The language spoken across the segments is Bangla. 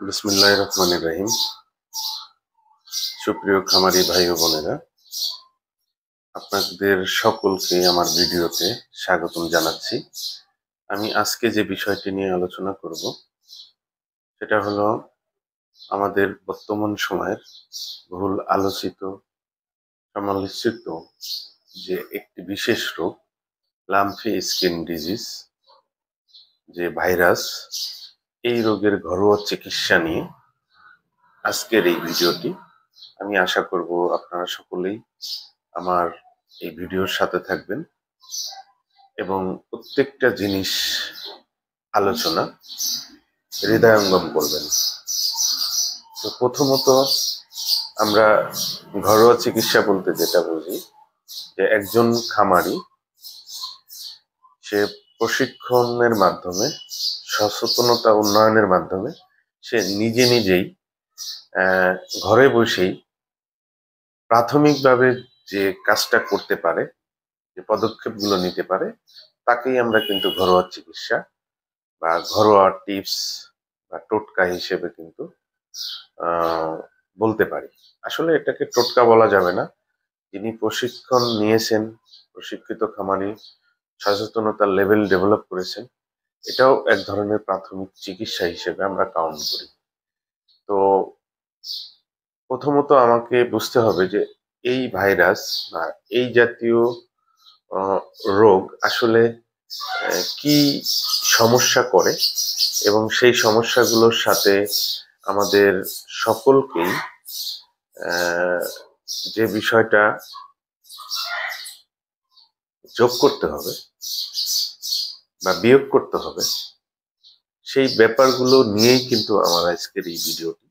বিসমিল্লাহির রহমানির রহিম। সুপ্রিয় খামারি ভাই ও বোনেরা, আপনাদের সকলকে আমার ভিডিওতে স্বাগতম জানাচ্ছি। আমি আজকে যে বিষয়টি নিয়ে আলোচনা করব সেটা হলো আমাদের বর্তমান সময়ের বহুল আলোচিত সমালোচিত যে একটি বিশেষ রোগ, লাম্পি স্কিন ডিজিজ, যে ভাইরাস, এই রোগের ঘরোয়া চিকিৎসা নিয়ে আজকের এই ভিডিওটি। আমি আশা করব আপনারা সকলেই আমার এই ভিডিওর সাথে থাকবেন এবং প্রত্যেকটা জিনিস আলোচনা হৃদয়ঙ্গম করবেন। তো প্রথমত আমরা ঘরোয়া চিকিৎসা বলতে যেটা বুঝি, যে একজন খামারি সে প্রশিক্ষণের মাধ্যমে, সচেতনতা উন্নয়নের মাধ্যমে সে নিজে নিজেই ঘরে বসেই প্রাথমিকভাবে যে কাজটা করতে পারে, যে পদক্ষেপগুলো নিতে পারে, তাকেই আমরা কিন্তু ঘরোয়া চিকিৎসা বা ঘরোয়া টিপস বা টোটকা হিসেবে কিন্তু আহ, বলতে পারি। আসলে এটাকে টোটকা বলা যাবে না। যিনি প্রশিক্ষণ নিয়েছেন, প্রশিক্ষিত খামারি, সচেতনতার লেভেল ডেভেলপ করেছেন, এটাও এক ধরনের প্রাথমিক চিকিৎসা হিসেবে আমরা কাউন্ট করি। তো প্রথমত আমাকে বুঝতে হবে যে এই ভাইরাস বা এই জাতীয় আহ, রোগ আসলে কি সমস্যা করে, এবং সেই সমস্যাগুলোর সাথে আমাদের সকলকেই আহ, যে বিষয়টা যোগ করতে হবে বা বিয়োগ করতে হবে, সেই ব্যাপারগুলো নিয়েই কিন্তু আমার আজকের এই ভিডিওটি।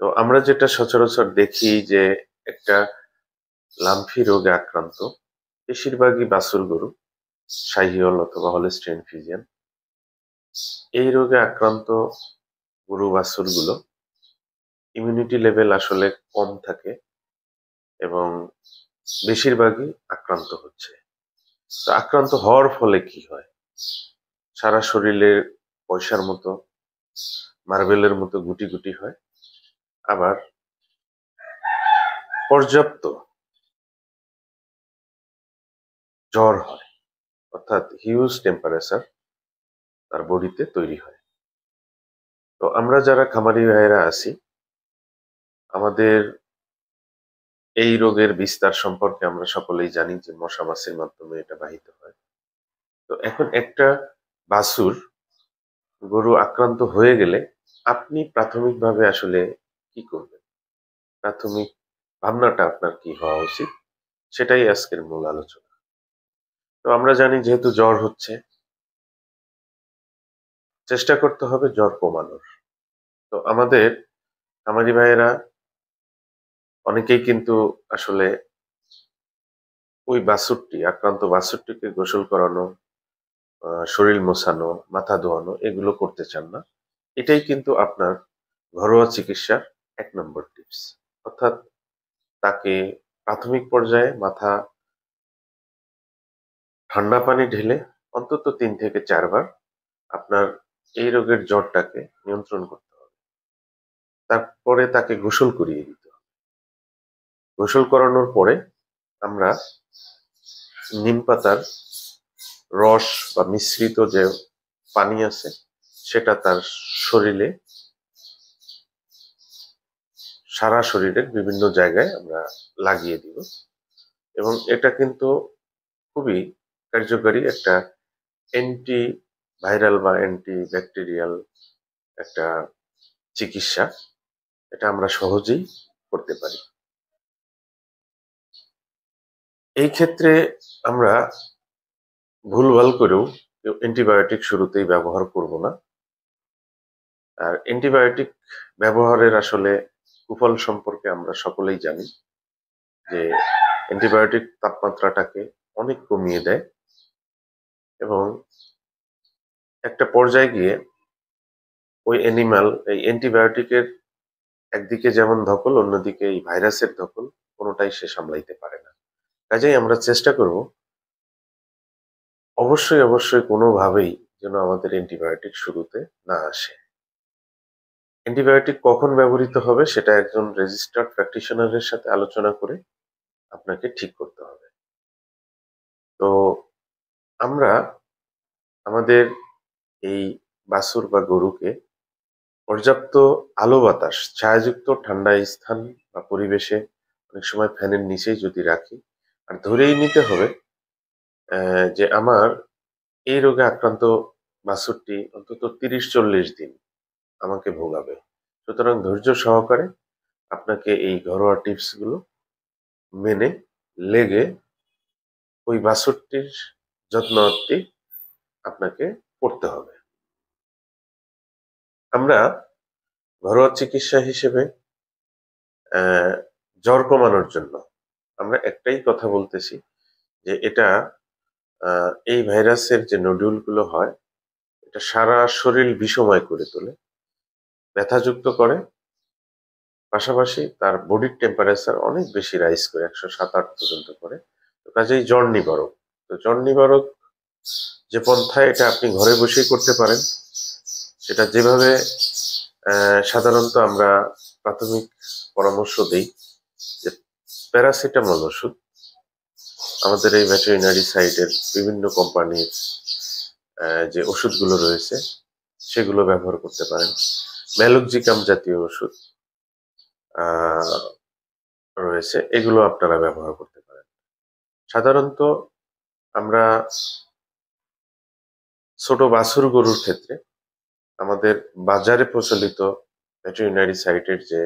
তো আমরা যেটা সচরাচর দেখি যে একটা লাম্ফি রোগে আক্রান্ত বেশিরভাগই বাছুর গরু, শাহিওয়াল অথবা হলস্টাইন ফ্রিজিয়ান, এই রোগে আক্রান্ত গরু বাছুরগুলো ইমিউনিটি লেভেল আসলে কম থাকে এবং বেশিরভাগই আক্রান্ত হচ্ছে। তো আক্রান্ত হওয়ার ফলে কি হয়? সারা শরীরে পয়সার মতো, মার্বেলের মতো গুটি গুটি হয়। আবার পর্যাপ্ত জ্বর হয়, অর্থাৎ হিউজ টেম্পারেচার তার বডিতে তৈরি হয়। তো আমরা যারা খামারি ভাইয়েরা আছি, আমাদের এই রোগের বিস্তার সম্পর্কে আমরা সকলেই জানি যে মশা মাছির মাধ্যমে এটা বাহিত হয়। তো এখন একটা বাছুর গরু আক্রান্ত হয়ে গেলে আপনি প্রাথমিকভাবে আসলে কি করবেন? প্রাথমিক ভাবনাটা আপনার কি হওয়া উচিত, সেটাই আজকের মূল আলোচনা। তো আমরা জানি যেহেতু জ্বর হচ্ছে, চেষ্টা করতে হবে জ্বর কমানোর। তো আমাদের খামারি ভাইয়েরা অনেকেই কিন্তু আসলে ওই বাছুরটি, আক্রান্ত বাছুরটিকে গোসল করানো, শরীর মোছানো, মাথা ধোয়ানো এগুলো করতে চান না। এটাই কিন্তু আপনার ঘরোয়া চিকিৎসার 1 নম্বর টিপস। অর্থাৎ তাকে প্রাথমিক পর্যায়ে মাথা ঠান্ডা পানি ঢেলে অন্তত 3 থেকে 4 বার আপনার এই রোগের জ্বরটাকে নিয়ন্ত্রণ করতে হবে। তারপরে তাকে গোসল করিয়ে দিতে হবে। গোসল করানোর পরে আমরা নিম পাতার রস বা মিশ্রিত যে পানি আছে সেটা তার শরীরে, সারা শরীরের বিভিন্ন জায়গায় আমরা লাগিয়ে দিব। এবং এটা কিন্তু খুবই কার্যকরী একটা অ্যান্টি ভাইরাল বা অ্যান্টি ব্যাকটেরিয়াল একটা চিকিৎসা। এটা আমরা সহজেই করতে পারি। এই ক্ষেত্রে আমরা ভুলভাল করেও অ্যান্টিবায়োটিক শুরুতেই ব্যবহার করব না। আর অ্যান্টিবায়োটিক ব্যবহারের আসলে কুফল সম্পর্কে আমরা সকলেই জানি যে অ্যান্টিবায়োটিক তাপমাত্রাটাকে অনেক কমিয়ে দেয় এবং একটা পর্যায়ে গিয়ে ওই অ্যানিমাল এই অ্যান্টিবায়োটিকের একদিকে যেমন ধকল, অন্যদিকে এই ভাইরাসের ধকল কোনোটাই সে সামলাইতে পারে না। কাজেই আমরা চেষ্টা করব অবশ্যই অবশ্যই কোনোভাবেই যেন আমাদের অ্যান্টিবায়োটিক শুরুতে না আসে। অ্যান্টিবায়োটিক কখন ব্যবহৃত হবে সেটা একজন রেজিস্টার্ড প্র্যাকটিশনারের সাথে আলোচনা করে আপনাকে ঠিক করতে হবে। তো আমরা আমাদের এই বাছুর বা গরুকে পর্যাপ্ত আলো বাতাস, ছায়াযুক্ত ঠান্ডা স্থান বা পরিবেশে, অনেক সময় ফ্যানের নিচেই যদি রাখি, আর ধরেই নিতে হবে যে আমার এই রোগে আক্রান্ত বাছুরটি অন্তত 30-40 দিন আমাকে ভোগাবে। সুতরাং ধৈর্য সহকারে আপনাকে এই ঘরোয়া টিপস গুলো মেনে লেগে ওই বাছুরটির যত্নার্থে আপনাকে পড়তে হবে। আমরা ঘরোয়া চিকিৎসা হিসেবে জ্বর কমানোর জন্য আমরা একটাই কথা বলতেছি যে এটা এই ভাইরাসের যে নডুল গুলো হয়, এটা সারা শরীর বিষময় করে তোলে, ব্যথাযুক্ত করে, পাশাপাশি তার বডির টেম্পারেচার অনেক বেশি রাইজ করে, 107-8 পর্যন্ত করে। তো কাজেই জ্বর নিবারক, তো জ্বর নিবারক যে পন্থায় এটা আপনি ঘরে বসেই করতে পারেন, সেটা যেভাবে সাধারণত আমরা প্রাথমিক পরামর্শ দিই যে প্যারাসিটামল ওষুধ আমাদের এই ভেটেরিনারি সাইটের বিভিন্ন কোম্পানির যে ওষুধগুলো রয়েছে সেগুলো ব্যবহার করতে পারেন। ম্যালোক্সিকাম জাতীয় ওষুধ রয়েছে, এগুলো আপনারা ব্যবহার করতে পারেন। সাধারণত আমরা ছোট বাছুর গরুর ক্ষেত্রে আমাদের বাজারে প্রচলিত ভেটেরিনারি সাইটের যে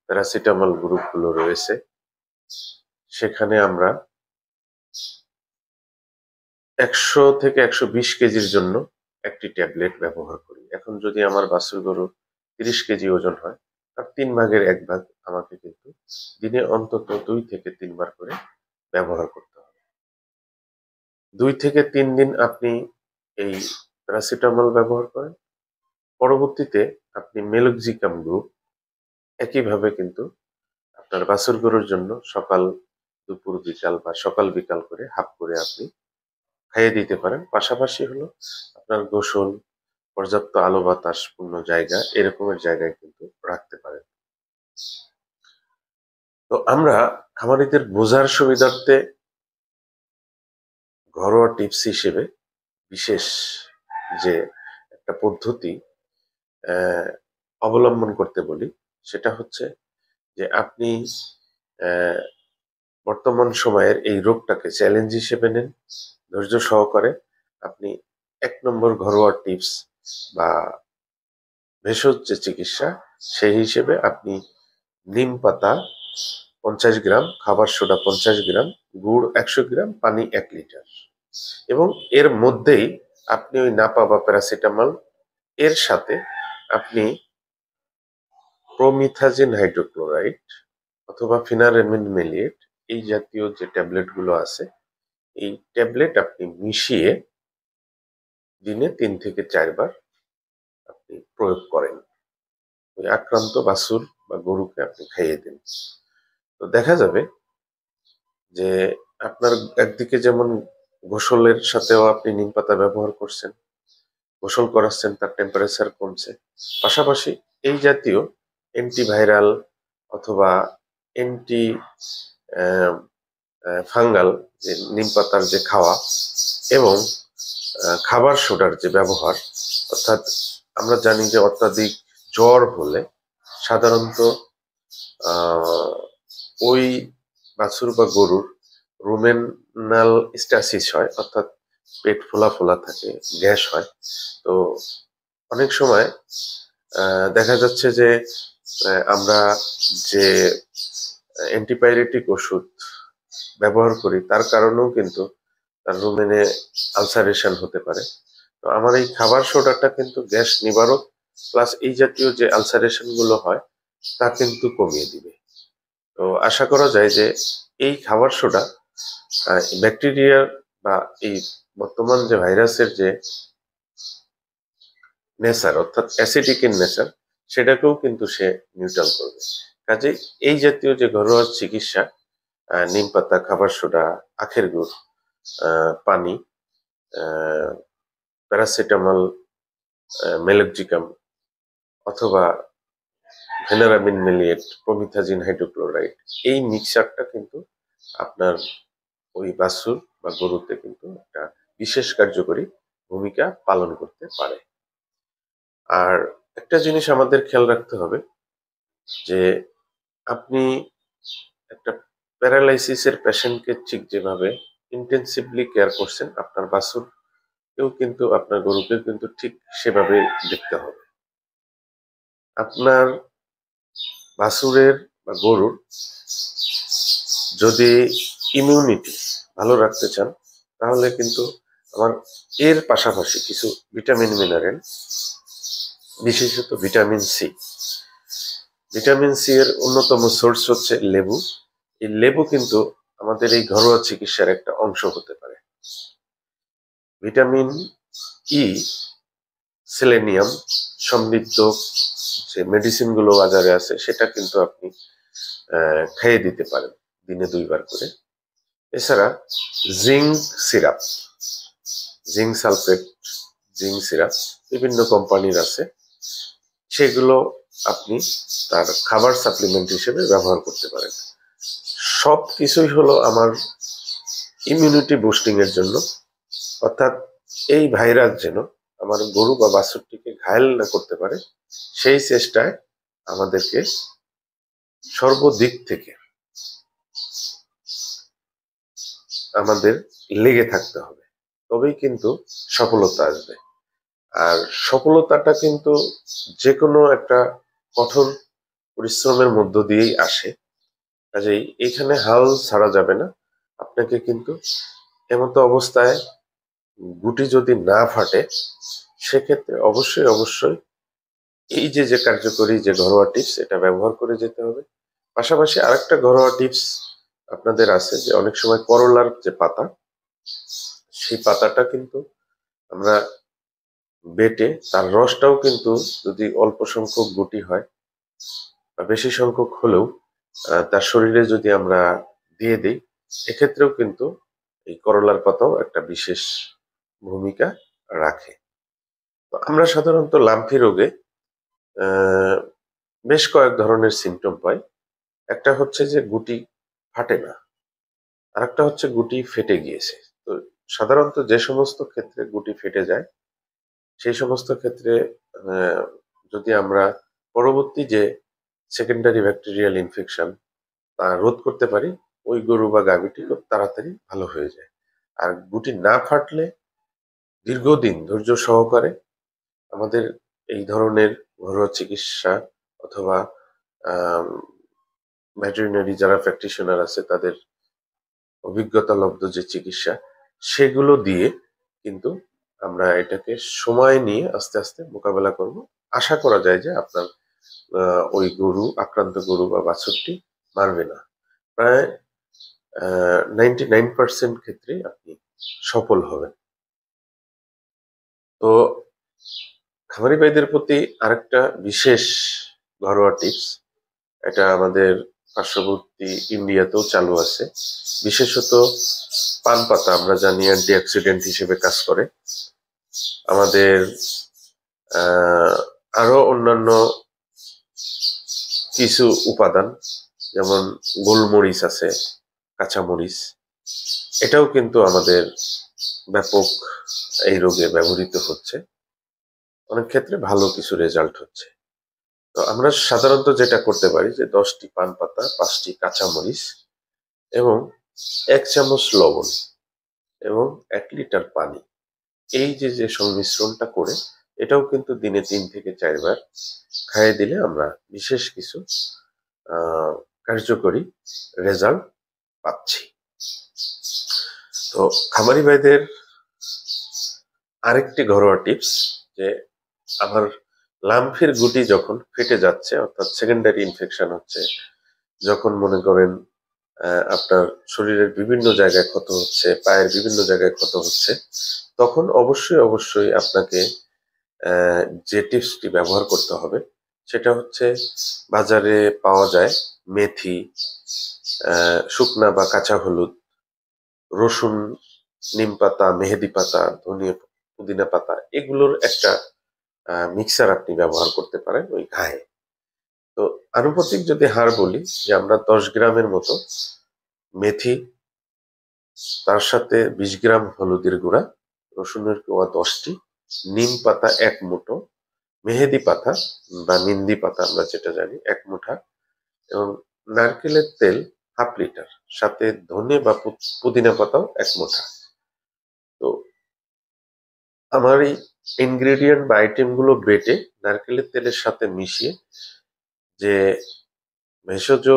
প্যারাসিটামল গ্রুপগুলো রয়েছে সেখানে আমরা 100 থেকে 120 কেজির জন্য একটি ট্যাবলেট ব্যবহার করি। এখন যদি আমার বাছুর গরু 30 কেজি ওজন হয়, তার 3 ভাগের 1 ভাগ আমাকে কিন্তু দিনে অন্তত 2 থেকে 3 বার করে ব্যবহার করতে হবে। 2 থেকে 3 দিন আপনি এই প্যারাসিটামল ব্যবহার করেন, পরবর্তীতে আপনি মেলোক্সিকাম গ্রুপ একইভাবে কিন্তু আপনার বাছুর গরুর জন্য সকাল দুপুর বিকাল বা সকাল বিকাল করে হাফ করে আপনি খাইয়ে দিতে পারেন। পাশাপাশি হলো আপনার গোসল, পর্যাপ্ত আলো বাতাস পূর্ণ জায়গা, এরকমের জায়গায় কিন্তু রাখতে পারেন। তো আমরা খামারিদের বোঝার সুবিধার্থে ঘরোয়া টিপস হিসেবে বিশেষ যে একটা পদ্ধতি অবলম্বন করতে বলি, সেটা হচ্ছে যে আপনি বর্তমান সময়ের এই রোগটাকে চ্যালেঞ্জ হিসেবে নেন, ধৈর্য সহকারে আপনি 1 নম্বর ঘরোয়া টিপস বা ভেষজ যে চিকিৎসা সেই হিসেবে আপনি নিম পাতা 50 গ্রাম, খাবার সোডা 50 গ্রাম, গুড় 100 গ্রাম, পানি 1 লিটার, এবং এর মধ্যেই আপনি ওই নাপা বা প্যারাসিটামল এর সাথে আপনি প্রোমিথাজিন হাইড্রোক্লোরাইড অথবা ফিনারেমিন মেলিয়েট, এই জাতীয় যে ট্যাবলেট গুলো আছে, এই ট্যাবলেট আপনি মিশিয়ে দিনে 3 থেকে 4 বার আপনি প্রয়োগ করেন। ওই আক্রান্ত বাছুর বা গরুকে আপনি খাইয়ে দিন। তো দেখা যাবে যে আপনার একদিকে যেমন গোসলের সাথেও আপনি নিম পাতা ব্যবহার করছেন, গোসল করাচ্ছেন, তার টেম্পারেচার কমছে, পাশাপাশি এই জাতীয় অ্যান্টিভাইরাল অথবা অ্যান্টি ফাঙ্গাল যে নিম পাতার যে খাওয়া এবং খাবার সোডার যে ব্যবহার, অর্থাৎ আমরা জানি যে অত্যাধিক জ্বর হলে সাধারণত ওই বাছুর বা গরুর রুমেনাল স্ট্যাসিস হয়, অর্থাৎ পেট ফোলা ফোলা থাকে, গ্যাস হয়। তো অনেক সময় দেখা যাচ্ছে যে আমরা যে অ্যান্টিপাইরেটিক ওষুধ ব্যবহার করি তার কারণেও কিন্তু তার রুমেনে আলসারেশন হতে পারে। তো আমার এই খাবার সোডাটা কিন্তু গ্যাস নিবারক প্লাস এই জাতীয় যে আলসারেশন গুলো হয় তা কিন্তু কমিয়ে দিবে। তো আশা করা যায় যে এই খাবার সোডা ব্যাকটেরিয়া বা এই বর্তমান যে ভাইরাসের যে নেচার, অর্থাৎ অ্যাসিডিক ইন নেচার, সেটাকেও কিন্তু সে নিউট্রাল করবে। কাজে এই জাতীয় যে ঘরোয়া চিকিৎসা, নিম পাতা, খাবার সোডা, আখের গুড়, পানি, প্যারাসিটামল, মেলোক্সিকাম অথবা ফেনারামিন মেলিয়েট, প্রমিথাজিন হাইড্রোক্লোরাইড, এই মিক্সারটা কিন্তু আপনার ওই বাছুর বা গরুতে কিন্তু একটা বিশেষ কার্যকরী ভূমিকা পালন করতে পারে। আর একটা জিনিস আমাদের খেয়াল রাখতে হবে যে আপনি একটা প্যারালাইসিসের পেশেন্টকে ঠিক যেভাবে ইন্টেন্সিভলি কেয়ার করছেন, আপনার বাছুরকেও কিন্তু, আপনার গরুকেও কিন্তু ঠিক সেভাবে দেখতে হবে। আপনার বাছুরের বা গরুর যদি ইমিউনিটি ভালো রাখতে চান, তাহলে কিন্তু আমার এর পাশাপাশি কিছু ভিটামিন মিনারেল, বিশেষত ভিটামিন সি। ভিটামিন সি এর অন্যতম সোর্স হচ্ছে লেবু। এই লেবু কিন্তু আমাদের এই ঘরোয়া চিকিৎসার একটা অংশ হতে পারে। ভিটামিন ই, সেলেনিয়াম সমৃদ্ধ যে মেডিসিন গুলো বাজারে আছে, সেটা কিন্তু আপনি খাইয়ে দিতে পারেন দিনে 2 বার করে। এছাড়া zinc syrup, zinc sulphate, zinc syrup বিভিন্ন কোম্পানির আছে, সেগুলো আপনি তার খাবার সাপ্লিমেন্ট হিসেবে ব্যবহার করতে পারেন। সব কিছুই হলো আমার ইমিউনিটি বুস্টিং এর জন্য, অর্থাৎ এই ভাইরাস যেন আমার গরু বা বাছুরটিকে ঘায়েল না করতে পারে, সেই চেষ্টায় আমাদেরকে সর্বদিক থেকে আমাদের লেগে থাকতে হবে, তবেই কিন্তু সফলতা আসবে। আর সফলতাটা কিন্তু যে কোনো একটা কঠোর পরিশ্রমের মধ্য দিয়েই আসে। কাজেই এখানে হাল ছাড়া যাবে না। আপনাকে কিন্তু এমতো অবস্থায় গুটি যদি না ফাটে, সেক্ষেত্রে অবশ্যই অবশ্যই এই যে কার্যকরী যে ঘরোয়া টিপস, এটা ব্যবহার করে যেতে হবে। পাশাপাশি আরেকটা ঘরোয়া টিপস আপনাদের আছে, যে অনেক সময় করলার যে পাতা, সেই পাতাটা কিন্তু আমরা বেটে তার রসটাও কিন্তু, যদি অল্প সংখ্যক গুটি হয় বা বেশি সংখ্যক হলেও তার শরীরে যদি আমরা দিয়ে দিই, এক্ষেত্রেও কিন্তু এই করলার পাতাও একটা বিশেষ ভূমিকা রাখে। তো আমরা সাধারণত লাম্ফি রোগে বেশ কয়েক ধরনের সিমটম পাই। একটা হচ্ছে যে গুটি ফাটে না, আর একটা হচ্ছে গুটি ফেটে গিয়েছে। তো সাধারণত যে সমস্ত ক্ষেত্রে গুটি ফেটে যায়, সেই সমস্ত ক্ষেত্রে যদি আমরা পরবর্তী যে সেকেন্ডারি ব্যাকটেরিয়াল ইনফেকশন তা রোধ করতে পারি, ওই গরু বা গাভীটি খুব তাড়াতাড়ি ভালো হয়ে যায়। আর গুটি না ফাটলে দীর্ঘদিন ধৈর্য সহকারে আমাদের এই ধরনের ঘরোয়া চিকিৎসা অথবা ভেটেরিনারি যারা প্র্যাকটিশনার আছে, তাদের অভিজ্ঞতা লব্ধ যে চিকিৎসা, সেগুলো দিয়ে কিন্তু আমরা এটাকে সময় নিয়ে আস্তে আস্তে মোকাবেলা করব। আশা করা যায় যে আপনার ওই গরু, আক্রান্ত গরু বা বাছুরটি মারবে না। প্রায় 99% ক্ষেত্রে আপনি সফল হবেন। তো খামারি ভাইদের প্রতি আরেকটা বিশেষ ঘরোয়া টিপস, এটা আমাদের পার্শ্ববর্তী ইন্ডিয়াতেও চালু আছে। বিশেষত পান পাতা আমরা জানি অ্যান্টিঅক্সিডেন্ট হিসেবে কাজ করে। আমাদের আরো অন্যান্য কিছু উপাদান, যেমন গোলমরিচ আছে, কাঁচামরিচ, এটাও কিন্তু আমাদের ব্যাপক এই রোগে ব্যবহৃত হচ্ছে, অনেক ক্ষেত্রে ভালো কিছু রেজাল্ট হচ্ছে। তো আমরা সাধারণত যেটা করতে পারি, যে 10টি পান পাতা, 5টি কাঁচামরিচ এবং 1 চামচ লবণ এবং 1 লিটার পানি, এই যে সংমিশ্রণটা করে, এটাও কিন্তু দিনে 3 থেকে 4 বার খাইয়ে দিলে আমরা বিশেষ কিছু কার্যকরী রেজাল্ট পাচ্ছি। তো খামারি ভাইদের আরেকটি ঘরোয়া টিপস, যে আমার লাম্ফির গুটি যখন ফেটে যাচ্ছে, অর্থাৎ সেকেন্ডারি ইনফেকশন হচ্ছে, যখন মনে করেন আপনার শরীরের বিভিন্ন জায়গায় ক্ষত হচ্ছে, পায়ের বিভিন্ন জায়গায় ক্ষত হচ্ছে, তখন অবশ্যই অবশ্যই আপনাকে যে টিপসটি ব্যবহার করতে হবে, সেটা হচ্ছে বাজারে পাওয়া যায় মেথি, শুকনা বা কাঁচা হলুদ, রসুন, নিম পাতা, মেহেদি পাতা, ধনিয়া, পুদিনা পাতা, এগুলোর একটা মিক্সার আপনি ব্যবহার করতে পারেন ওই ঘায়ে। তো আনুপাতিক যদি হার বলি যে আমরা 10 গ্রামের মতো মেথি, তার সাথে 20 গ্রাম হলুদের গুঁড়া, রসুনের কোয়া 10টি, নিম পাতা 1 মুঠো, মেহেদি পাতা বা মিন্দি পাতা আমরা যেটা জানি 1 মুঠা, এবং নারকেলের তেল 1/2 লিটার, সাথে ধনে বা পুদিনা পাতাও 1 মুঠা। তো আমার এই ইনগ্রেডিয়েন্ট বা আইটেম গুলো বেটে নারকেলের তেলের সাথে মিশিয়ে যে ভেষজ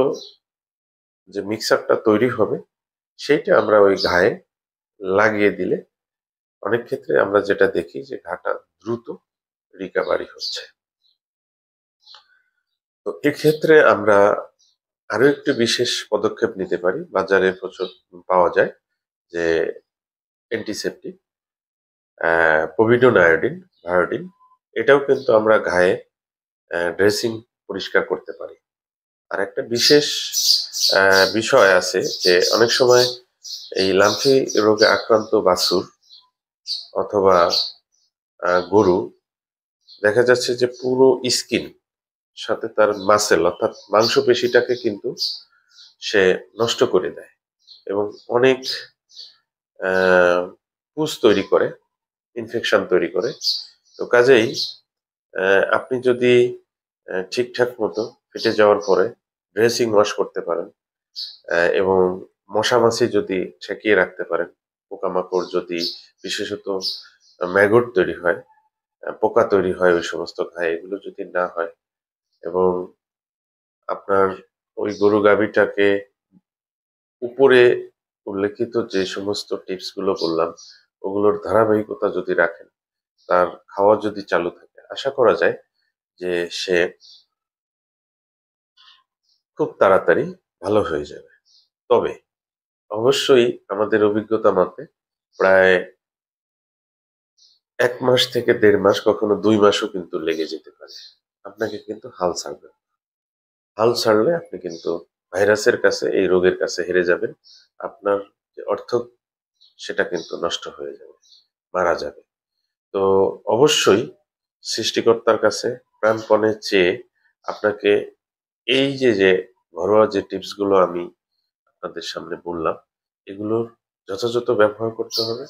যে মিক্সারটা তৈরি হবে সেইটা আমরা ওই ঘায়ে লাগিয়ে দিলে অনেক ক্ষেত্রে আমরা যেটা দেখি যে ঘাটা দ্রুত রিকভারি হচ্ছে। তো এক্ষেত্রে আমরা আরো একটি বিশেষ পদক্ষেপ নিতে পারি, বাজারে প্রচুর পাওয়া যায় যে অ্যান্টিসেপটিক পভিডন আয়োডিন, ভায়োডিন, এটাও কিন্তু আমরা ঘায়ে ড্রেসিং পরিষ্কার করতে পারি। আর একটা বিশেষ বিষয় আছে যে অনেক সময় এই লাম্ফি রোগে আক্রান্ত বাছুর অথবা গরু দেখা যাচ্ছে যে পুরো স্কিন সাথে তার মাসেল অর্থাৎ মাংসপেশিটাকে কিন্তু সে নষ্ট করে দেয় এবং অনেক পুষ তৈরি করে, ইনফেকশন তৈরি করে। তো কাজেই আপনি যদি ঠিকঠাক মতো ফেটে যাওয়ার পরে ড্রেসিং ওয়াশ করতে পারেন এবং মশা মাছি যদি ঠেকিয়ে রাখতে পারেন, পোকামাকড় যদি বিশেষত ম্যাগট তৈরি হয়, পোকা তৈরি হয় ওই সমস্ত ঘায়ে, এগুলো যদি না হয় এবং আপনার ওই গরু গাভীটাকে উপরে উল্লেখিত যে সমস্ত টিপস গুলো বললাম ওগুলোর ধারাবাহিকতা যদি রাখেন, তার খাওয়া যদি চালু থাকে, আশা করা যায় যে সে খুব তাড়াতাড়ি ভালো হয়ে যাবে। তবে অবশ্যই আমাদের অভিজ্ঞতা মতে প্রায় 1 মাস থেকে 1.5 মাস, কখনো 2 মাসও কিন্তু লেগে যেতে পারে। আপনাকে কিন্তু হাল ছাড়বে না। হাল ছাড়লে আপনি কিন্তু ভাইরাসের কাছে, এই রোগের কাছে হেরে যাবেন। আপনার যে অর্থ সেটা কিন্তু নষ্ট হয়ে যাবে, মারা যাবে। তো অবশ্যই সৃষ্টিকর্তার কাছে প্রাণপণে চেয়ে আপনাকে এই যে ঘরোয়া যে টিপস গুলো আমি আপনাদের সামনে বললাম এগুলোর যথাযথ ব্যবহার করতে হবে।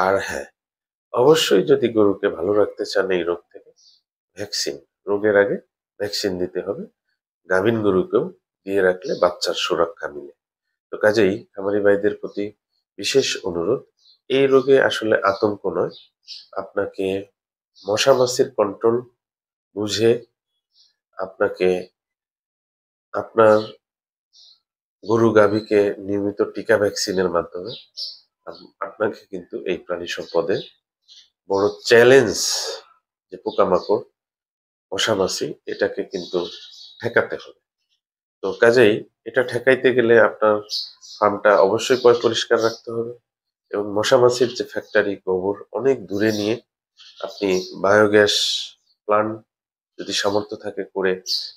আর হ্যাঁ, অবশ্যই যদি গরুকে ভালো রাখতে চান এই রোগ থেকে, ভ্যাকসিন, রোগের আগে ভ্যাকসিন দিতে হবে। গাভীন গরুকেও দিয়ে রাখলে বাচ্চার সুরক্ষা মিলে। তো কাজেই খামারি ভাইদের প্রতি বিশেষ অনুরোধ, এই রোগে আসলে আতঙ্ক নয়, আপনাকে মশা মাছির কন্ট্রোল বুঝে আপনাকে আপনার গরু গাভীকে নিয়মিত টিকা ভ্যাকসিনের মাধ্যমে আপনাকে কিন্তু এই প্রাণী সম্পদে বড় চ্যালেঞ্জ যে পোকামাকড়, মশা মাছি, এটাকে কিন্তু ঠেকাতে হবে। তো কাজেই এটা ঠেকাইতে গেলে আপনার ফার্মটা অবশ্যই পরিষ্কার রাখতে হবে এবং মশা মাছির যে ফ্যাক্টরি, গোবর অনেক দূরে নিয়ে আপনি বায়োগ্যাস প্লান্ট যদি সামর্থ্য থাকে করে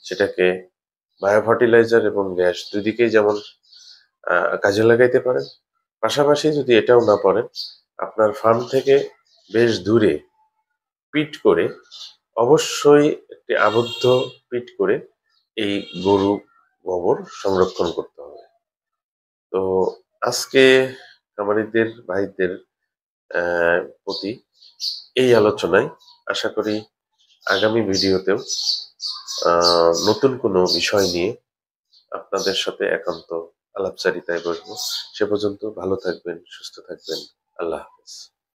সেটাকে বায়ো ফার্টিলাইজার এবং গ্যাস দুদিকেই যেমন কাজে লাগাইতে পারেন। পাশাপাশি যদি এটাও না পারেন, আপনার ফার্ম থেকে বেশ দূরে পিট করে, অবশ্যই একটি আবদ্ধ পিট করে এই গরু গোবর সংরক্ষণ করতে হবে। তো আজকে খামারিদের ভাইদের প্রতি এই আলোচনায় আশা করি আগামী ভিডিওতেও নতুন কোনো বিষয় নিয়ে আপনাদের সাথে একান্ত আলাপচারিতায় বসবো। সে পর্যন্ত ভালো থাকবেন, সুস্থ থাকবেন। আল্লাহ হাফেজ।